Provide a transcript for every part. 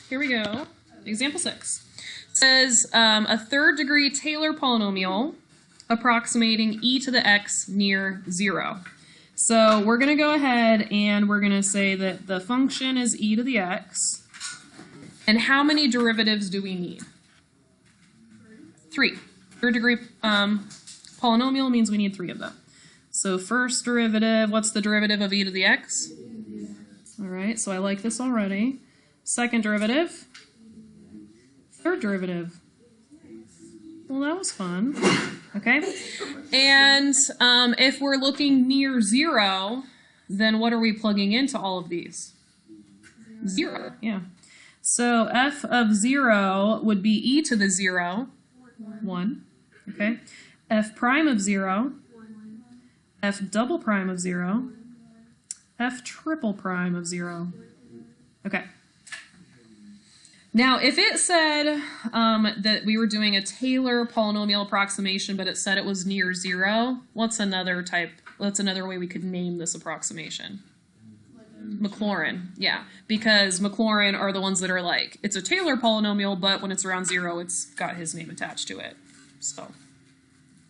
here we go. Example 6. It says a third degree Taylor polynomial approximating e to the x near 0. So we're going to go ahead and we're going to say that the function is e to the x. And how many derivatives do we need? 3. Third degree polynomial means we need 3 of them. So first derivative, what's the derivative of e to the x? All right, so I like this already. Second derivative. Third derivative. Well, that was fun. Okay. And if we're looking near 0, then what are we plugging into all of these? 0, yeah. So f of 0 would be e to the 0, 1. Okay. F prime of 0, f double prime of 0, f triple prime of 0. Okay. Now, if it said that we were doing a Taylor polynomial approximation, but it said it was near 0, what's another way we could name this approximation? Maclaurin, yeah, because Maclaurin are the ones that are like, it's a Taylor polynomial, but when it's around 0, it's got his name attached to it. So,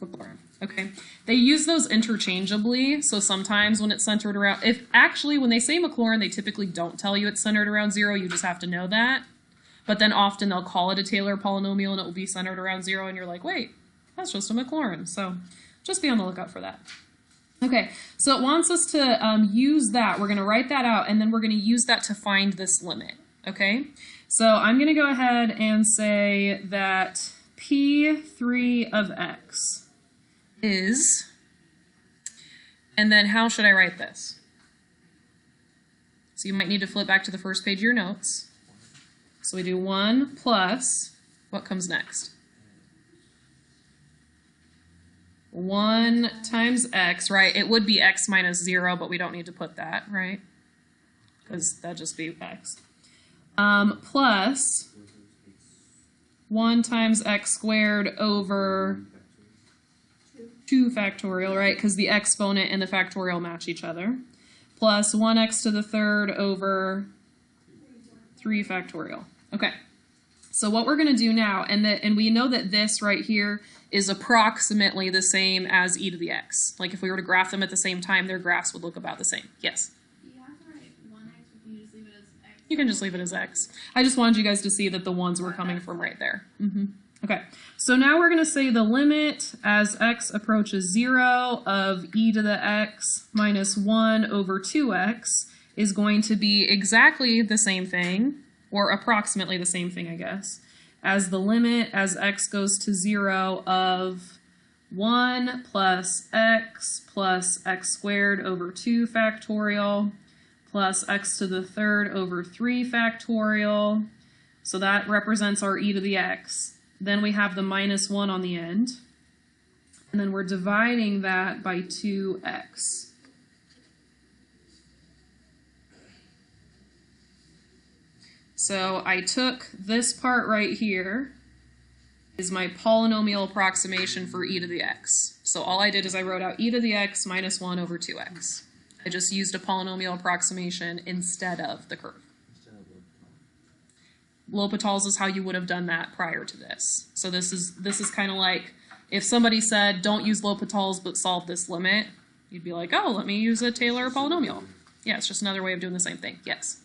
Maclaurin. Okay, they use those interchangeably, so sometimes when it's centered around, when they say Maclaurin, they typically don't tell you it's centered around 0, you just have to know that. But then often they'll call it a Taylor polynomial and it will be centered around 0, and you're like, wait, that's just a Maclaurin. So just be on the lookout for that. Okay, so it wants us to use that. We're going to write that out, and then we're going to use that to find this limit. Okay, so I'm going to go ahead and say that P3 of x is, and then how should I write this? So you might need to flip back to the first page of your notes. So we do 1 plus, what comes next? 1 times x, right? It would be x minus 0, but we don't need to put that, right? Because that'd just be x. Plus 1 times x squared over 2 factorial, right? Because the exponent and the factorial match each other. Plus 1x to the third over 3 factorial. Okay, so what we're going to do now, and we know that this right here is approximately the same as e to the x. Like if we were to graph them at the same time, their graphs would look about the same. Yes? Do you have to write 1x, or can you just leave it as x? You can just leave it as x. I just wanted you guys to see that the ones were coming from right there. Okay, so now we're going to say the limit as x approaches 0 of e to the x minus 1 over 2x is going to be exactly the same thing, or approximately the same thing, I guess, as the limit as x goes to 0 of 1 plus x squared over 2 factorial plus x to the third over 3 factorial. So that represents our e to the x. Then we have the minus 1 on the end, and then we're dividing that by 2x. So I took this part right here is my polynomial approximation for e to the x. So all I did is I wrote out e to the x minus 1 over 2x. I just used a polynomial approximation instead of the curve. L'Hopital's is how you would have done that prior to this. So this is kind of like if somebody said don't use L'Hopital's but solve this limit, you'd be like, oh, let me use a Taylor polynomial. Yeah, it's just another way of doing the same thing. Yes?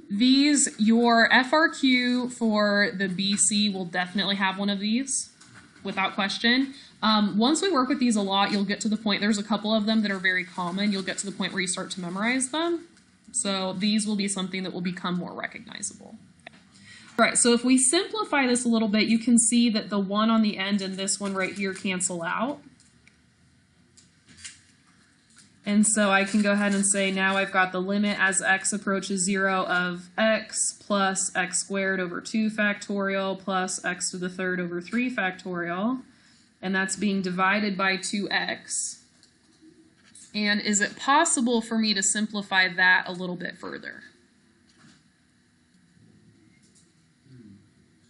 These, your FRQ for the BC will definitely have one of these, without question. Once we work with these a lot, you'll get to the point, there's a couple of them that are very common, you'll get to the point where you start to memorize them. So these will be something that will become more recognizable. All right, so if we simplify this a little bit, you can see that the 1 on the end and this one right here cancel out. And so I can go ahead and say now I've got the limit as x approaches 0 of x plus x squared over 2 factorial plus x to the third over 3 factorial. And that's being divided by 2x. And is it possible for me to simplify that a little bit further?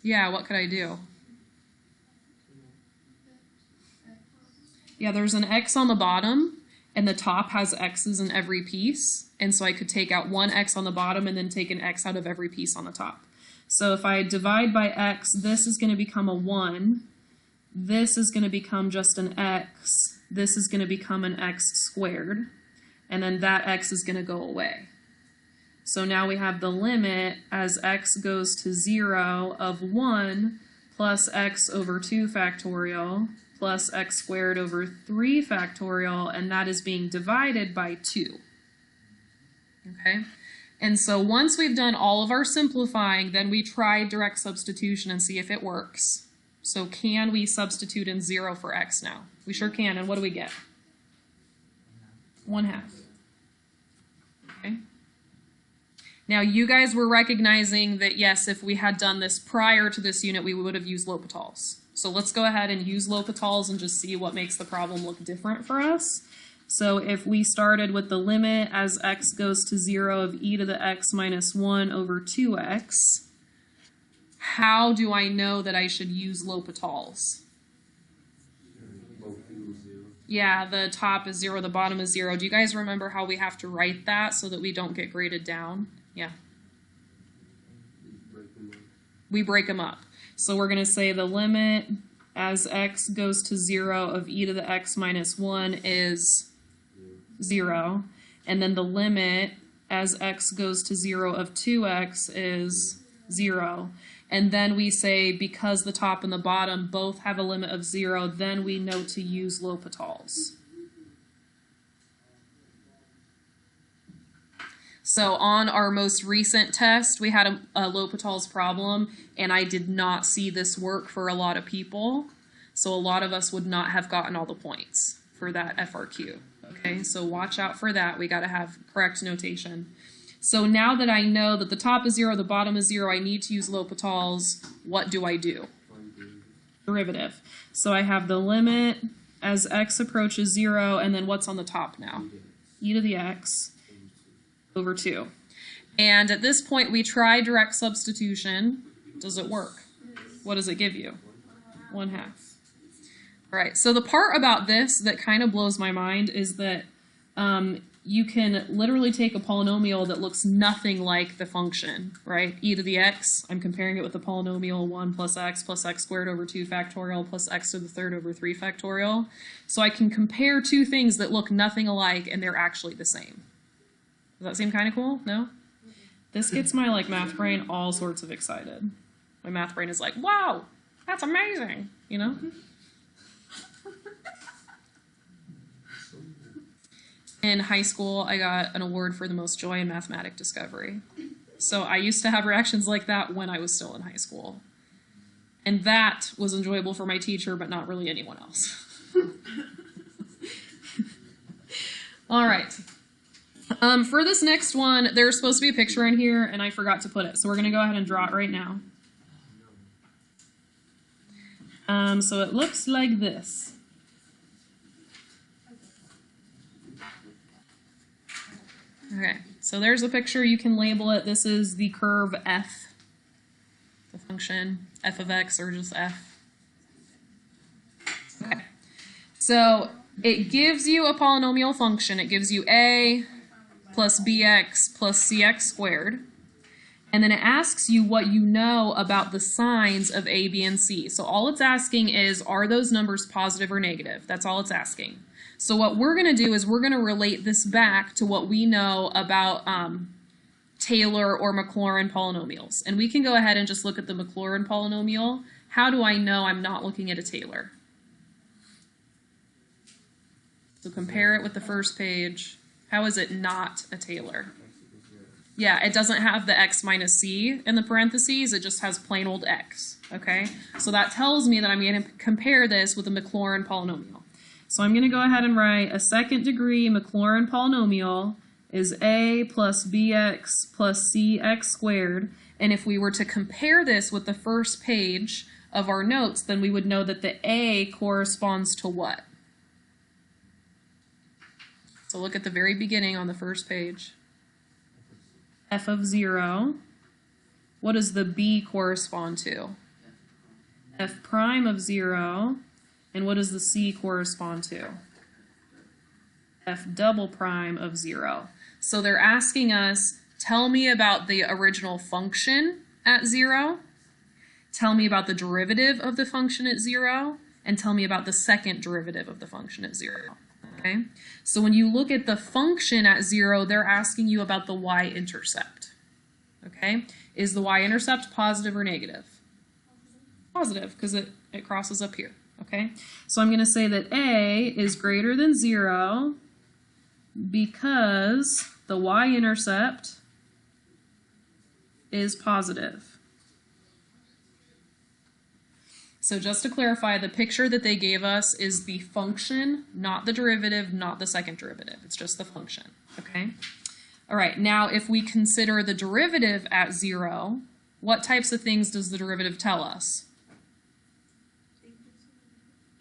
Yeah, what could I do? Yeah, there's an x on the bottom. and the top has x's in every piece, and so I could take out one x on the bottom and then take an x out of every piece on the top. So if I divide by x, this is going to become a 1, this is going to become just an x, this is going to become an x squared, and then that x is going to go away. So now we have the limit as x goes to 0 of 1 plus x over 2 factorial plus x squared over 3 factorial, and that is being divided by 2. Okay? And so once we've done all of our simplifying, then we try direct substitution and see if it works. So can we substitute in 0 for x now? We sure can, and what do we get? 1/2. Okay? Now you guys were recognizing that yes, if we had done this prior to this unit, we would have used L'Hopital's. So let's go ahead and use L'Hopital's and just see what makes the problem look different for us. So if we started with the limit as x goes to 0 of e to the x minus 1 over 2x, how do I know that I should use L'Hopital's? Yeah, the top is 0, the bottom is 0. Do you guys remember how we have to write that so that we don't get graded down? Yeah. We break them up. So we're going to say the limit as x goes to 0 of e to the x minus 1 is 0. And then the limit as x goes to 0 of 2x is 0. And then we say because the top and the bottom both have a limit of 0, then we know to use L'Hopital's. So on our most recent test, we had a L'Hopital's problem, and I did not see this work for a lot of people. So a lot of us would not have gotten all the points for that FRQ. Okay, so watch out for that. We got to have correct notation. So now that I know that the top is 0, the bottom is 0, I need to use L'Hopital's. What do I do? Derivative. So I have the limit as x approaches 0, and then what's on the top now? E to the x over 2. And at this point, we try direct substitution. Does it work? What does it give you? 1/2. All right, so the part about this that kind of blows my mind is that you can literally take a polynomial that looks nothing like the function, right? E to the x, I'm comparing it with the polynomial 1 plus x squared over 2 factorial plus x to the third over 3 factorial. So I can compare two things that look nothing alike and they're actually the same. Does that seem kind of cool? No? This gets my math brain all sorts of excited. My math brain is like, wow, that's amazing, you know? In high school, I got an award for the most joy in mathematic discovery. So I used to have reactions like that when I was still in high school. And that was enjoyable for my teacher, but not really anyone else. All right. For this next one, there's supposed to be a picture in here, and I forgot to put it. So we're going to go ahead and draw it right now. So it looks like this. Okay, so there's a picture. You can label it. This is the curve f, the function f of x, or just f. Okay, so it gives you a polynomial function. It gives you a plus bx plus cx squared. And then it asks you what you know about the signs of a, b, and c. So all it's asking is, are those numbers positive or negative? That's all it's asking. So what we're going to do is we're going to relate this back to what we know about Taylor or Maclaurin polynomials. And we can go ahead and just look at the Maclaurin polynomial. How do I know I'm not looking at a Taylor? So compare it with the first page. How is it not a Taylor? Yeah, it doesn't have the x minus c in the parentheses. It just has plain old x, okay? So that tells me that I'm going to compare this with a Maclaurin polynomial. So I'm going to go ahead and write a second degree Maclaurin polynomial is a plus bx plus cx squared. And if we were to compare this with the first page of our notes, then we would know that the a corresponds to what? So look at the very beginning on the first page. F of 0. What does the b correspond to? F prime of 0. And what does the c correspond to? f double prime of 0. So they're asking us, tell me about the original function at 0, tell me about the derivative of the function at 0, and tell me about the second derivative of the function at 0. Okay? So when you look at the function at 0, they're asking you about the y-intercept. Okay? Is the y-intercept positive or negative? Positive, because it crosses up here. Okay? So I'm going to say that a is greater than 0 because the y-intercept is positive. So just to clarify, the picture that they gave us is the function, not the derivative, not the second derivative. It's just the function, okay? All right, now if we consider the derivative at 0, what types of things does the derivative tell us?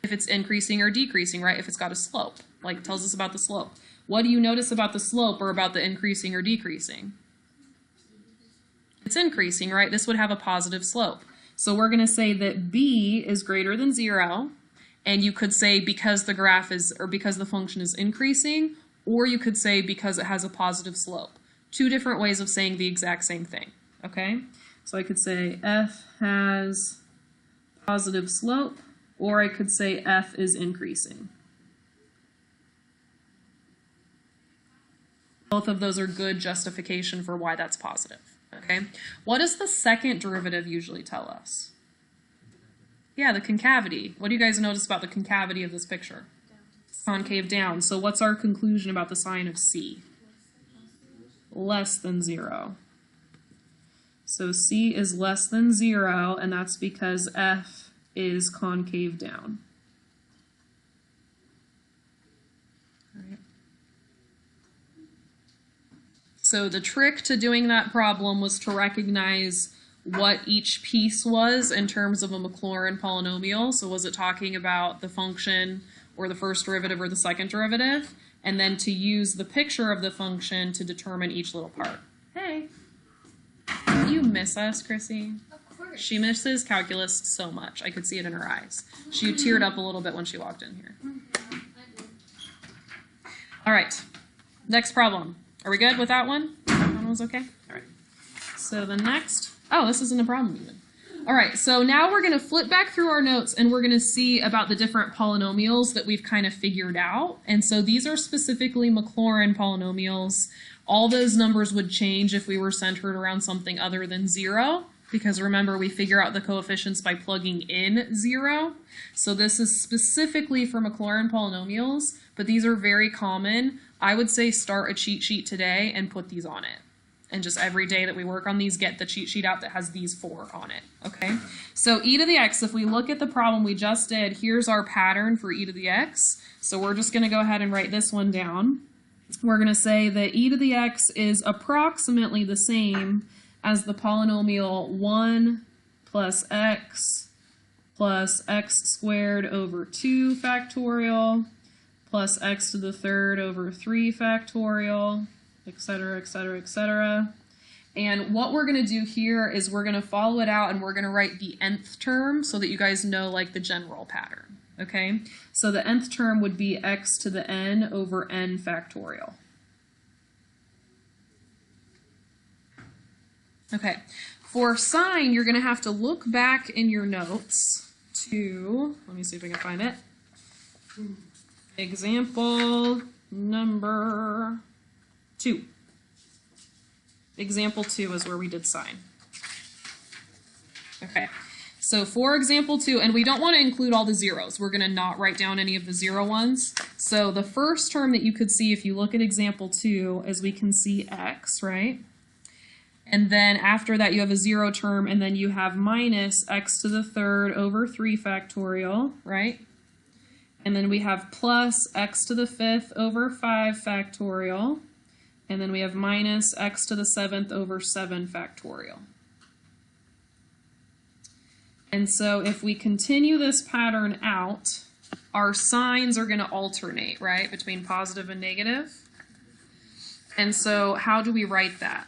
If it's increasing or decreasing, right? If it's got a slope, like it tells us about the slope. What do you notice about the slope or about the increasing or decreasing? It's increasing, right? This would have a positive slope. So we're going to say that b is greater than 0, and you could say because the graph is, or because the function is increasing, or you could say because it has a positive slope. Two different ways of saying the exact same thing, okay? So I could say f has positive slope, or I could say f is increasing. Both of those are good justification for why that's positive. Okay, what does the second derivative usually tell us? Yeah, the concavity. What do you guys notice about the concavity of this picture? Concave down. So what's our conclusion about the sign of C? Less than 0. So C is less than 0, and that's because F is concave down. So the trick to doing that problem was to recognize what each piece was in terms of a Maclaurin polynomial. So was it talking about the function or the first derivative or the second derivative? And then to use the picture of the function to determine each little part. Hey, do you miss us, Chrissy? Of course. She misses calculus so much. I could see it in her eyes. She teared up a little bit when she walked in here. All right, next problem. Are we good with that one? That one was okay? All right. So the next, oh, this isn't a problem even. All right, so now we're going to flip back through our notes and we're going to see about the different polynomials that we've kind of figured out. And so these are specifically Maclaurin polynomials. All those numbers would change if we were centered around something other than 0, because remember, we figure out the coefficients by plugging in 0. So this is specifically for Maclaurin polynomials, but these are very common. I would say start a cheat sheet today and put these on it. And just every day that we work on these, get the cheat sheet out that has these 4 on it, okay? So e to the x, if we look at the problem we just did, here's our pattern for e to the x. So we're just gonna go ahead and write this one down. We're gonna say that e to the x is approximately the same as the polynomial 1 plus x squared over 2 factorial plus x to the third over 3 factorial, etc., etc., etc. And what we're going to do here is we're going to follow it out and we're going to write the nth term so that you guys know like the general pattern, okay? So the nth term would be x to the n over n factorial. Okay, for sign, you're going to have to look back in your notes to, let me see if I can find it. Example number 2. Example 2 is where we did sign. Okay, so for example 2, and we don't want to include all the zeros. We're going to not write down any of the 0 ones. So the first term that you could see if you look at example 2 is we can see x, right? And then after that you have a 0 term, and then you have minus x to the third over 3 factorial, right? And then we have plus x to the 5th over 5 factorial. And then we have minus x to the 7th over 7 factorial. And so if we continue this pattern out, our signs are going to alternate, right, between positive and negative. And so how do we write that?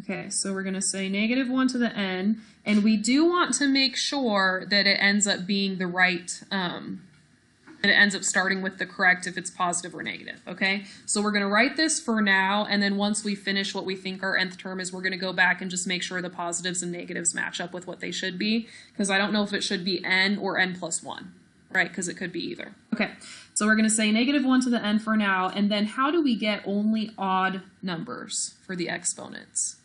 Okay, so we're going to say negative 1 to the n, and we do want to make sure that it ends up being the right And it ends up starting with the correct if it's positive or negative, okay? So we're gonna write this for now, and then once we finish what we think our nth term is, we're gonna go back and just make sure the positives and negatives match up with what they should be, because I don't know if it should be n or n plus 1, right? Because it could be either. Okay, so we're gonna say -1 to the n for now, and then how do we get only odd numbers for the exponents?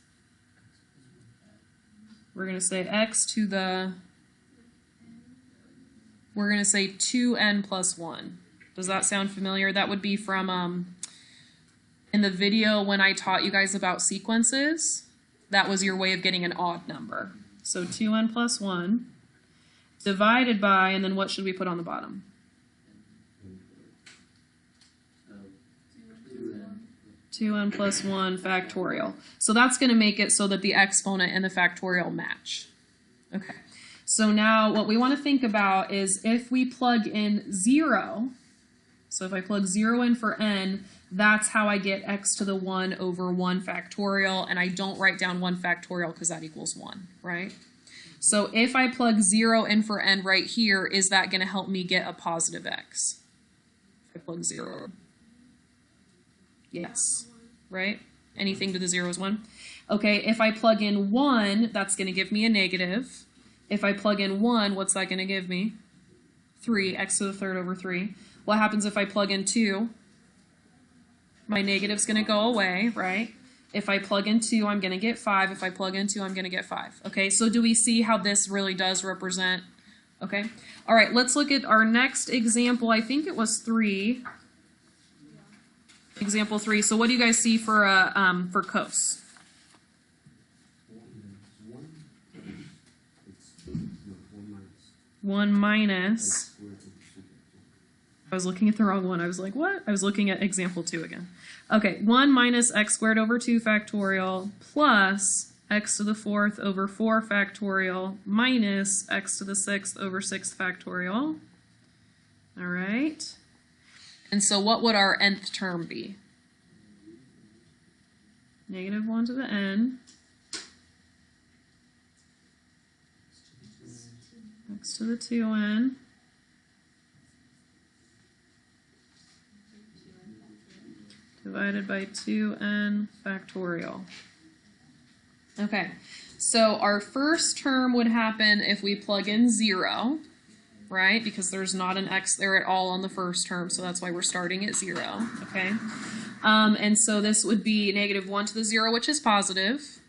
We're gonna say x to the... We're going to say 2n plus 1. Does that sound familiar? That would be from in the video when I taught you guys about sequences. That was your way of getting an odd number. So 2n plus 1 divided by, and then what should we put on the bottom? 2n plus 1 factorial. So that's going to make it so that the exponent and the factorial match. Okay. So now what we want to think about is if we plug in 0, so if I plug 0 in for n, that's how I get x to the 1 over 1 factorial, and I don't write down 1 factorial because that equals 1, right? So if I plug 0 in for n right here, is that going to help me get a positive x? If I plug 0. Yes, right? Anything to the 0 is 1. Okay, if I plug in 1, that's going to give me a negative. If I plug in 1, what's that going to give me? 3, x to the third over 3. What happens if I plug in 2? My negative's going to go away, right? If I plug in 2, I'm going to get 5. If I plug in 2, I'm going to get 5. Okay, so do we see how this really does represent? Okay, all right, let's look at our next example. I think it was 3. Example 3. So what do you guys see for cos? 1 minus, I was looking at the wrong one. I was like, what? I was looking at example 2 again. Okay, 1 minus x squared over 2 factorial plus x to the 4th over 4 factorial minus x to the 6th over 6 factorial. All right. And so what would our nth term be? -1 to the n. X to the 2n divided by 2n factorial. Okay, so our first term would happen if we plug in 0, right? Because there's not an x there at all on the first term, so that's why we're starting at 0, okay? And so this would be -1 to the 0, which is positive,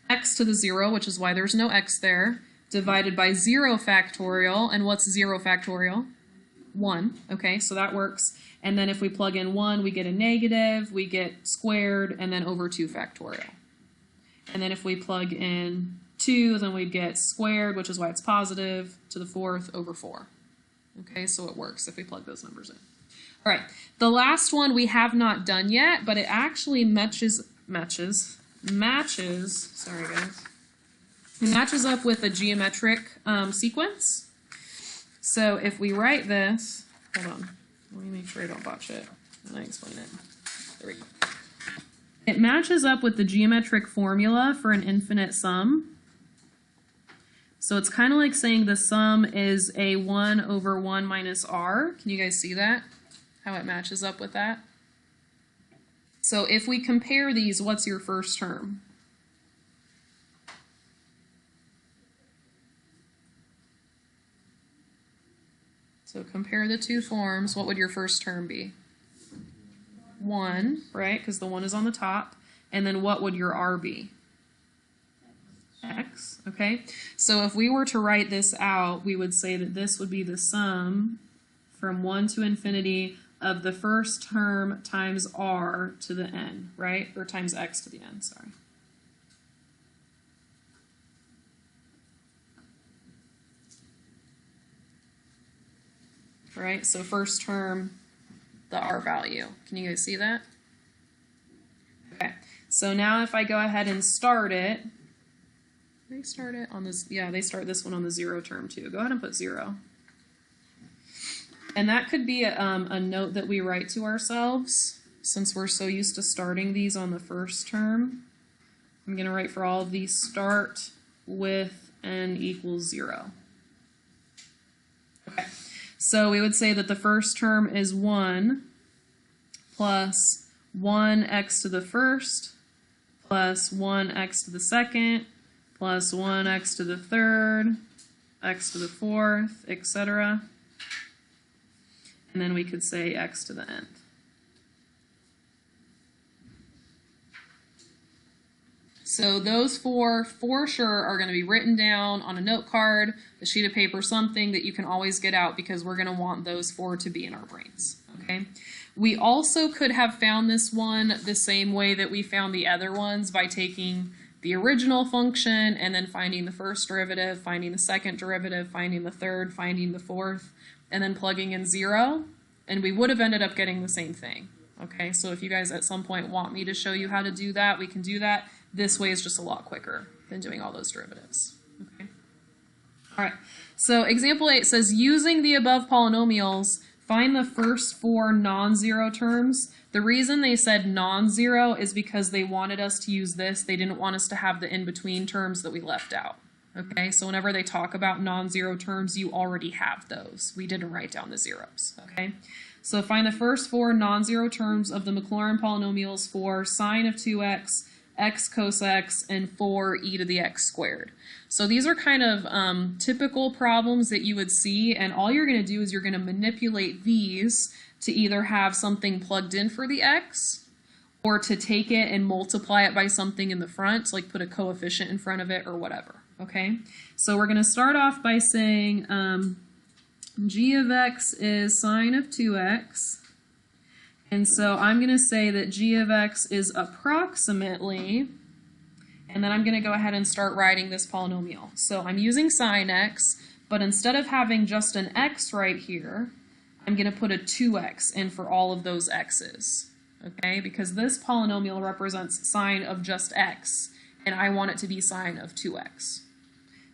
x to the 0, which is why there's no x there, divided by 0 factorial, and what's 0 factorial? 1, okay, so that works. And then if we plug in 1, we get a negative, we get squared, and then over 2 factorial. And then if we plug in 2, then we'd get squared, which is why it's positive, to the 4th over 4. Okay, so it works if we plug those numbers in. All right, the last one we have not done yet, but it actually matches, sorry guys. It matches up with a geometric sequence. So if we write this, hold on, let me make sure I don't botch it and I explain it. There we go. It matches up with the geometric formula for an infinite sum. So it's kind of like saying the sum is a 1 over 1 minus r. Can you guys see that? How it matches up with that? So if we compare these, what's your first term? So compare the two forms. What would your first term be? 1, right? Because the 1 is on the top. And then what would your r be? X, okay? So if we were to write this out, we would say that this would be the sum from 1 to infinity of the first term times r to the n, right? Or times x to the n, sorry. Right, so first term, the r value. Can you guys see that? Okay, so now if I go ahead and start it, they start it on this, yeah, they start this one on the 0 term too. Go ahead and put 0. And that could be a note that we write to ourselves, since we're so used to starting these on the first term. I'm going to write for all of these, start with n equals 0. Okay. So we would say that the first term is 1 plus 1x to the first plus 1x to the second plus 1x to the third, x to the fourth, etc. And then we could say x to the nth. So those four, for sure, are going to be written down on a note card, a sheet of paper, something that you can always get out because we're going to want those four to be in our brains. Okay. We also could have found this one the same way that we found the other ones by taking the original function and then finding the first derivative, finding the second derivative, finding the third, finding the fourth, and then plugging in 0, and we would have ended up getting the same thing. Okay, so if you guys at some point want me to show you how to do that, we can do that. This way is just a lot quicker than doing all those derivatives. Okay. All right, so example 8 says, using the above polynomials, find the first 4 non-zero terms. The reason they said non-zero is because they wanted us to use this. They didn't want us to have the in-between terms that we left out. Okay, so whenever they talk about non-zero terms, you already have those. We didn't write down the zeros. Okay, so find the first 4 non-zero terms of the Maclaurin polynomials for sine of 2x, x cos x, and 4e to the x squared. So these are kind of typical problems that you would see, and all you're going to do is you're going to manipulate these to either have something plugged in for the x, or to take it and multiply it by something in the front, like put a coefficient in front of it or whatever. Okay, so we're going to start off by saying g of x is sine of 2x. And so I'm going to say that g of x is approximately, and then I'm going to go ahead and start writing this polynomial. So I'm using sine x, but instead of having just an x right here, I'm going to put a 2x in for all of those x's. Okay, because this polynomial represents sine of just x, and I want it to be sine of 2x.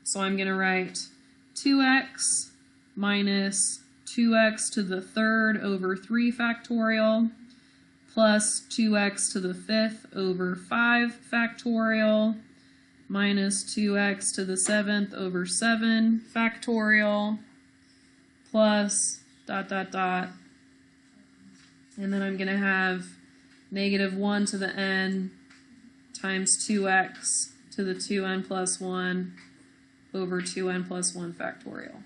So I'm going to write 2x minus 2x to the third over 3 factorial plus 2x to the fifth over 5 factorial minus 2x to the 7th over 7 factorial plus ... and then I'm going to have negative 1 to the n times 2x to the 2n plus 1 over 2n plus 1 factorial.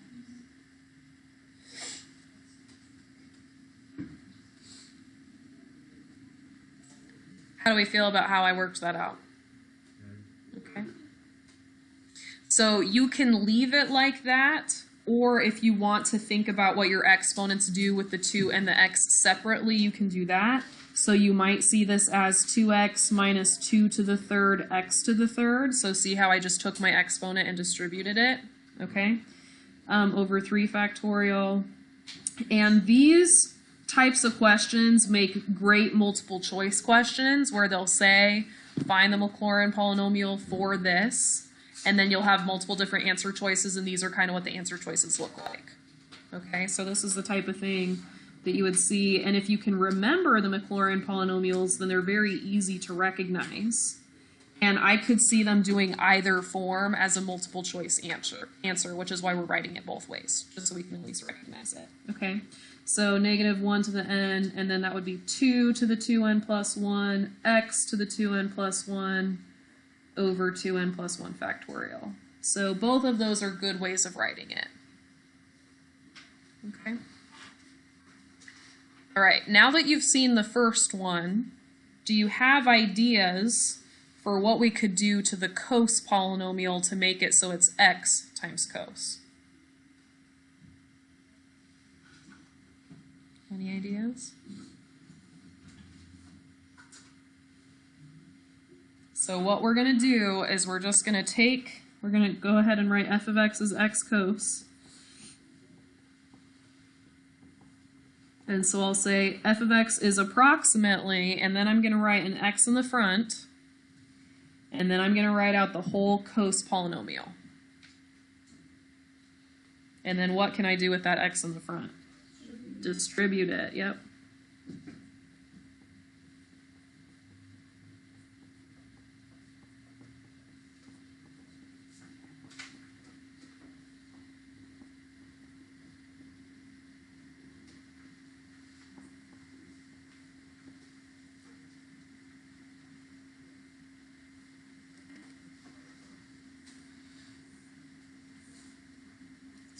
How do we feel about how I worked that out? Okay. So you can leave it like that, or if you want to think about what your exponents do with the 2 and the x separately, you can do that. So you might see this as 2x minus 2 to the third x to the third. So see how I just took my exponent and distributed it, okay, over 3 factorial. And these types of questions make great multiple choice questions where they'll say, find the Maclaurin polynomial for this, and then you'll have multiple different answer choices, and these are kind of what the answer choices look like. Okay, so this is the type of thing that you would see, and if you can remember the Maclaurin polynomials, then they're very easy to recognize. And I could see them doing either form as a multiple choice answer, which is why we're writing it both ways, just so we can at least recognize it. Okay, so negative 1 to the n, and then that would be 2 to the 2n plus 1, x to the 2n plus 1 over 2n plus 1 factorial. So both of those are good ways of writing it. Okay. All right, now that you've seen the first one, do you have ideas for what we could do to the cos polynomial to make it so it's x times cos? Any ideas? So what we're going to do is we're just going to go ahead and write f of x as x cos. And so I'll say f of x is approximately, and then I'm going to write an x in the front, and then I'm going to write out the whole cos polynomial. And then what can I do with that x in the front? Distribute it, yep.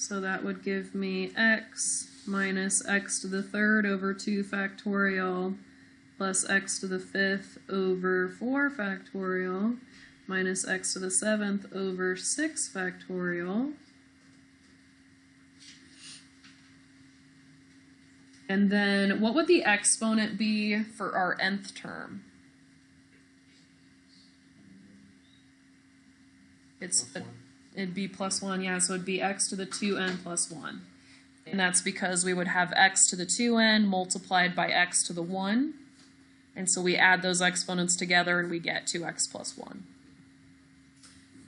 So that would give me x minus x to the third over 2 factorial plus x to the fifth over 4 factorial minus x to the seventh over 6 factorial. And then what would the exponent be for our nth term? It'd be plus 1, yeah, so it'd be x to the 2n plus 1. And that's because we would have x to the 2n multiplied by x to the 1. And so we add those exponents together and we get 2x plus 1.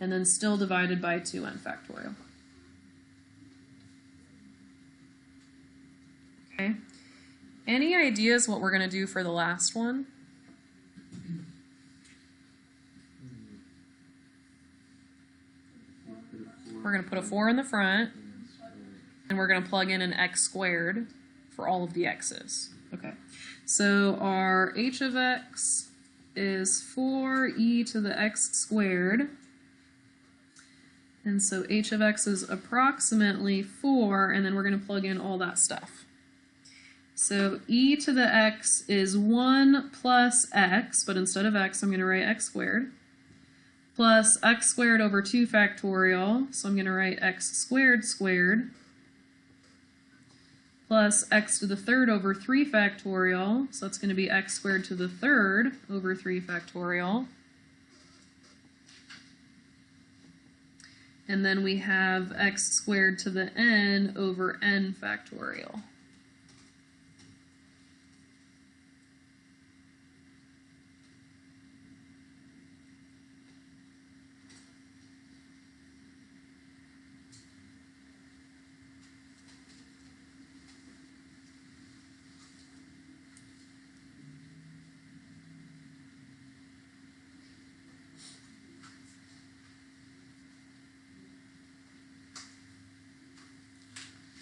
And then still divided by 2n factorial. Okay. Any ideas what we're going to do for the last one? We're going to put a 4 in the front, and we're going to plug in an x squared for all of the x's. Okay, so our h of x is 4e to the x squared, and so h of x is approximately 4, and then we're going to plug in all that stuff. So e to the x is 1 plus x, but instead of x, I'm going to write x squared, plus x squared over 2 factorial, so I'm going to write x squared squared, plus x to the third over 3 factorial, so that's going to be x squared to the third over 3 factorial. And then we have x squared to the n over n factorial.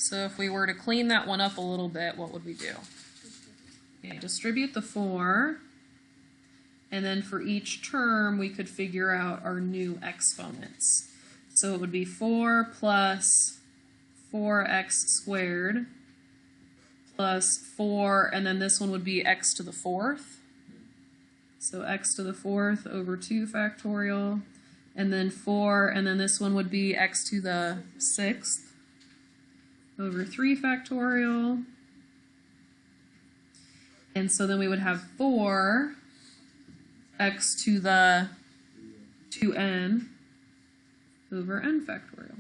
So if we were to clean that one up a little bit, what would we do? Okay, distribute the 4, and then for each term we could figure out our new exponents. So it would be 4 plus 4x squared plus 4, and then this one would be x to the 4th. So x to the 4th over 2 factorial, and then 4, and then this one would be x to the 6th. Over 3 factorial. And so then we would have 4 x to the 2n over n factorial.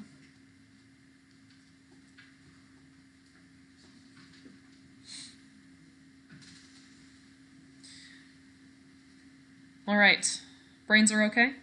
All right, brains are okay?